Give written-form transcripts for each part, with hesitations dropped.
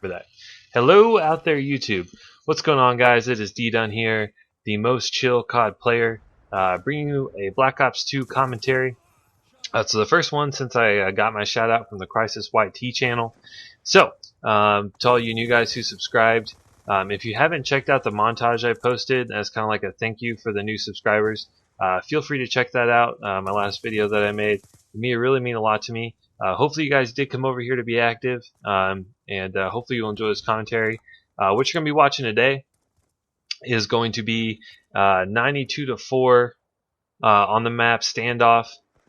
For that. Hello out there, YouTube. What's going on, guys? It is D Dunn here, the most chill COD player, bringing you a Black Ops 2 commentary. So the first one since I got my shout out from the Crisis YT channel. So, to all you new guys who subscribed, if you haven't checked out the montage I posted as kind of like a thank you for the new subscribers, feel free to check that out. My last video that I made, it really mean a lot to me. Hopefully you guys did come over here to be active, and hopefully you'll enjoy this commentary. What you're going to be watching today is going to be 92 to 4 on the map Standoff.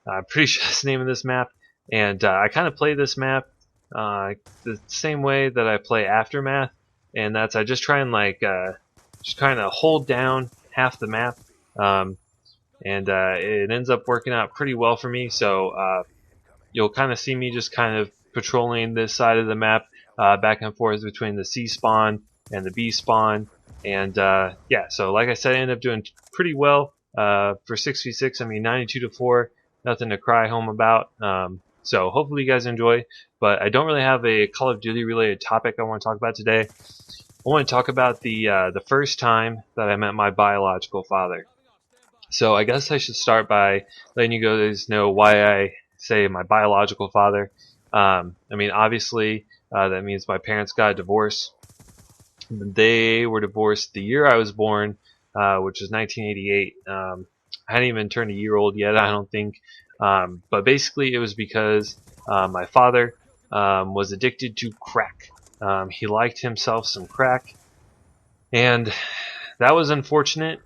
I'm pretty sure that's the name of this map, and I kind of play this map the same way that I play Aftermath, and that's I just try and just kind of hold down half the map, and it ends up working out pretty well for me. So you'll kind of see me just kind of patrolling this side of the map, back and forth between the C spawn and the B spawn, and yeah. So like I said, I ended up doing pretty well for 6v6. I mean, 92 to 4. Nothing to cry home about. So hopefully you guys enjoy. But I don't really have a Call of Duty related topic I want to talk about today. I want to talk about the first time that I met my biological father. So I guess I should start by letting you guys know why I say my biological father. I mean, obviously, that means my parents got a divorce. They were divorced the year I was born, which was 1988. I hadn't even turned a year old yet, I don't think. But basically, it was because my father was addicted to crack. He liked himself some crack, and that was unfortunate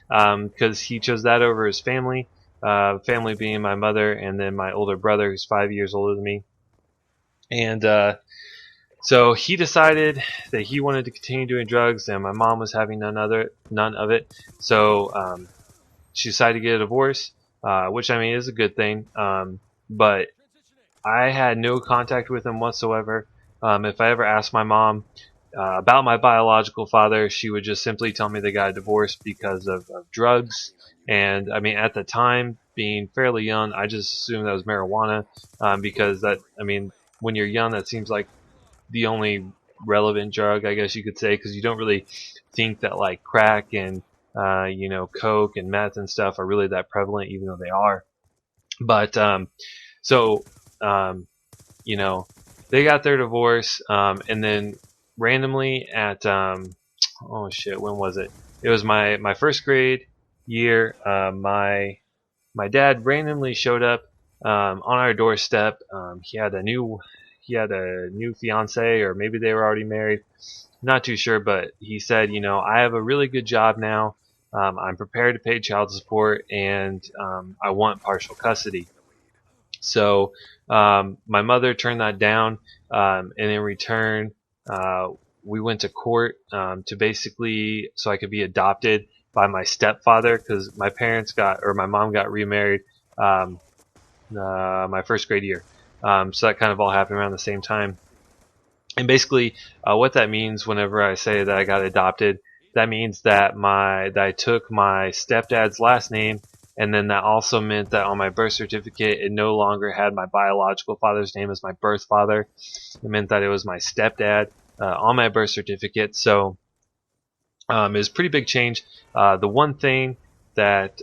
because he chose that over his family. Family being my mother and then my older brother, who's 5 years older than me. And so he decided that he wanted to continue doing drugs, and my mom was having none of it. So she decided to get a divorce, which I mean is a good thing. But I had no contact with him whatsoever. If I ever asked my mom about my biological father, she would just simply tell me they got a divorce because of drugs. And I mean, at the time, being fairly young, I just assumed that was marijuana, because that, I mean, when you're young, that seems like the only relevant drug, I guess you could say, because you don't really think that like crack and coke and meth and stuff are really that prevalent, even though they are. But so they got their divorce, and then randomly at oh shit, when was it? It was my first grade year. My dad randomly showed up on our doorstep. He had a new fiance, or maybe they were already married. Not too sure, but he said, I have a really good job now. I'm prepared to pay child support, and I want partial custody. So my mother turned that down, and in return, we went to court to basically so I could be adopted by my stepfather, because my mom got remarried my first grade year. So that kind of all happened around the same time. And basically, what that means whenever I say that I got adopted, that means that I took my stepdad's last name, and then that also meant that on my birth certificate, it no longer had my biological father's name as my birth father. It meant that it was my stepdad on my birth certificate. So it was a pretty big change. The one thing that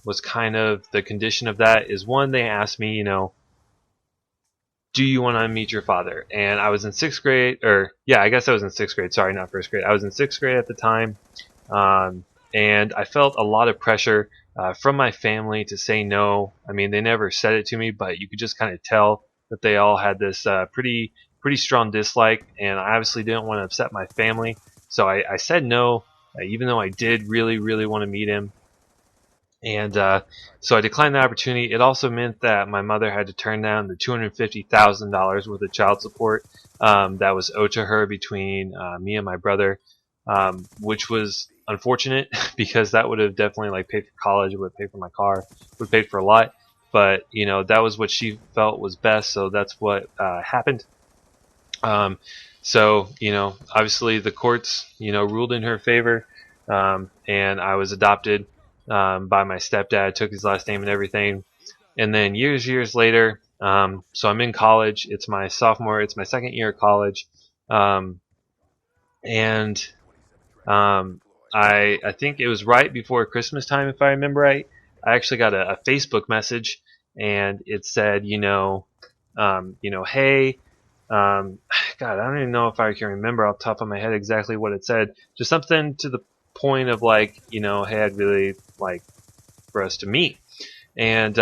was kind of the condition of that is, one, they asked me, do you want to meet your father? And I was in 6th grade, or yeah, I guess I was in 6th grade. Sorry, not 1st grade. I was in 6th grade at the time, and I felt a lot of pressure from my family to say no. I mean, they never said it to me, but you could just kind of tell that they all had this pretty strong dislike, and I obviously didn't want to upset my family, so I said no, even though I did really want to meet him. And so I declined the opportunity. It also meant that my mother had to turn down the $250,000 worth of child support that was owed to her between me and my brother, which was unfortunate because that would have definitely paid for college, it would have paid for my car, would have paid for a lot. But that was what she felt was best, so that's what happened. So obviously the courts ruled in her favor, and I was adopted by my stepdad, took his last name and everything. And then years later, so I'm in college. It's my second year of college. And I think it was right before Christmas time, if I remember right. I actually got a Facebook message, and it said, hey, God, I don't even know if I can remember off the top of my head exactly what it said. Just something to the point of like, hey, I'd really like for us to meet. And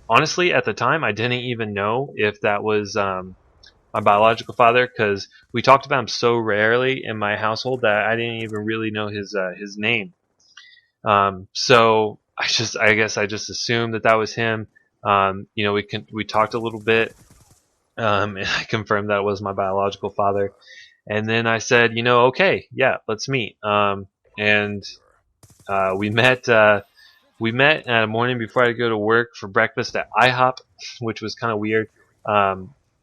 honestly, at the time, I didn't even know if that was my biological father, because we talked about him so rarely in my household that I didn't even really know his name. So I guess I just assumed that was him. We talked a little bit, and I confirmed that it was my biological father. And then I said, okay, yeah, let's meet. And we met. We met a morning before I go to work for breakfast at IHOP, which was kind of weird. I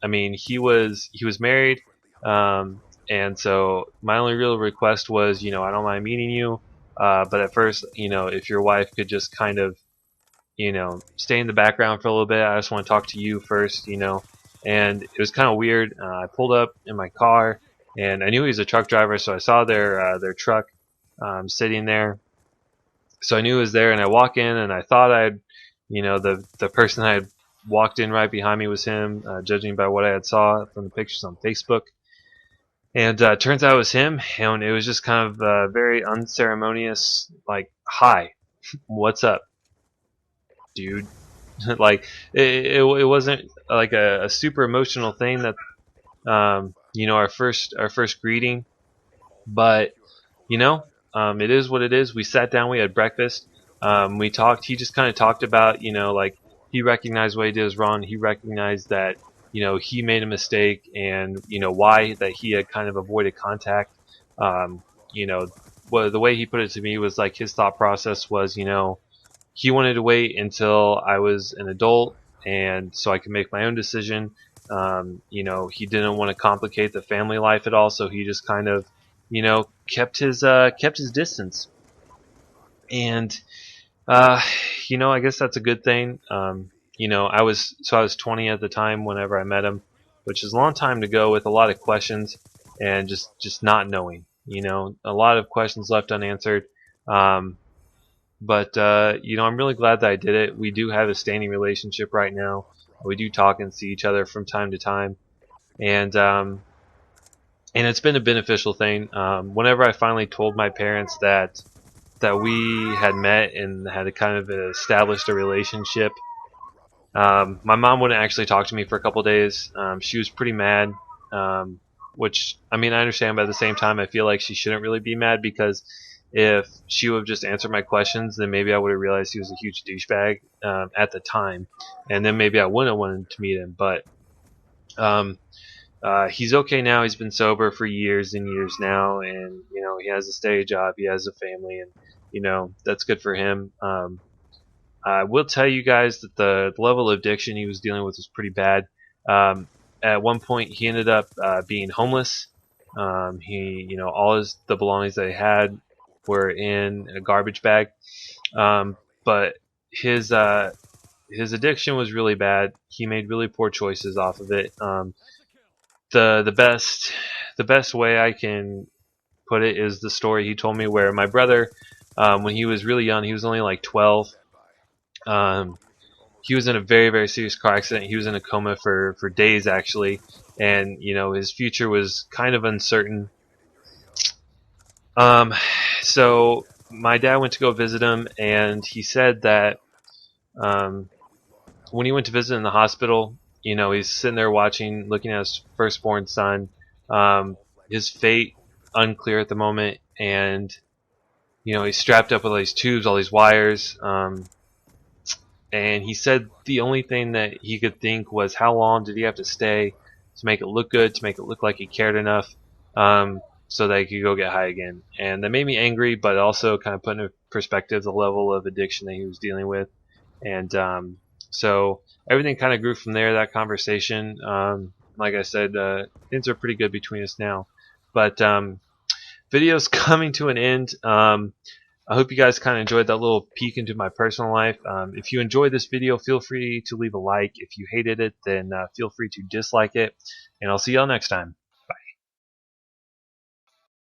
mean, he was married, and so my only real request was, I don't mind meeting you, but at first, if your wife could just kind of, stay in the background for a little bit. I just want to talk to you first, And it was kind of weird. I pulled up in my car, and I knew he was a truck driver, so I saw their truck sitting there. So I knew it was there, and I walk in, and I thought the person I had walked in right behind me was him, judging by what I had saw from the pictures on Facebook. And turns out it was him, and it was just kind of very unceremonious, like, "Hi, what's up, dude?" Like it wasn't like a super emotional thing that our first greeting, but it is what it is. We sat down, we had breakfast, we talked. He just kind of talked about, like, he recognized what he did was wrong. He recognized that, he made a mistake, and, why that he had kind of avoided contact. Um, the way he put it to me was like his thought process was, he wanted to wait until I was an adult, and so I could make my own decision. He didn't want to complicate the family life at all, so he just kind of, kept his distance. And I guess that's a good thing. I was 20 at the time whenever I met him, which is a long time to go with a lot of questions and just not knowing. A lot of questions left unanswered. But I'm really glad that I did it. We do have a standing relationship right now. We do talk and see each other from time to time, and it's been a beneficial thing. Whenever I finally told my parents that we had met and had a kind of established a relationship, my mom wouldn't actually talk to me for a couple days. She was pretty mad, which, I mean, I understand, but at the same time, I feel like she shouldn't really be mad, because if she would have just answered my questions, then maybe I would have realized he was a huge douchebag at the time, and then maybe I wouldn't have wanted to meet him. But he's okay now. He's been sober for years and years now, and he has a steady job, he has a family, and that's good for him. I will tell you guys that the level of addiction he was dealing with was pretty bad. At one point, he ended up being homeless. All the belongings that he had were in a garbage bag. But his addiction was really bad. He made really poor choices off of it. The best way I can put it is the story he told me, where my brother, when he was really young, he was only like 12. He was in a very, very serious car accident. He was in a coma for days, actually, and his future was kind of uncertain. So my dad went to go visit him, and he said that when he went to visit in the hospital, he's sitting there looking at his firstborn son. His fate unclear at the moment, and he's strapped up with all these tubes, all these wires. And he said the only thing that he could think was, how long did he have to stay to make it look good, to make it look like he cared enough, so that he could go get high again. And that made me angry, but also kind of put into perspective the level of addiction that he was dealing with. And so everything kind of grew from there, that conversation. Like I said, things are pretty good between us now. But video's coming to an end. I hope you guys kind of enjoyed that little peek into my personal life. If you enjoyed this video, feel free to leave a like. If you hated it, then feel free to dislike it. And I'll see y'all next time.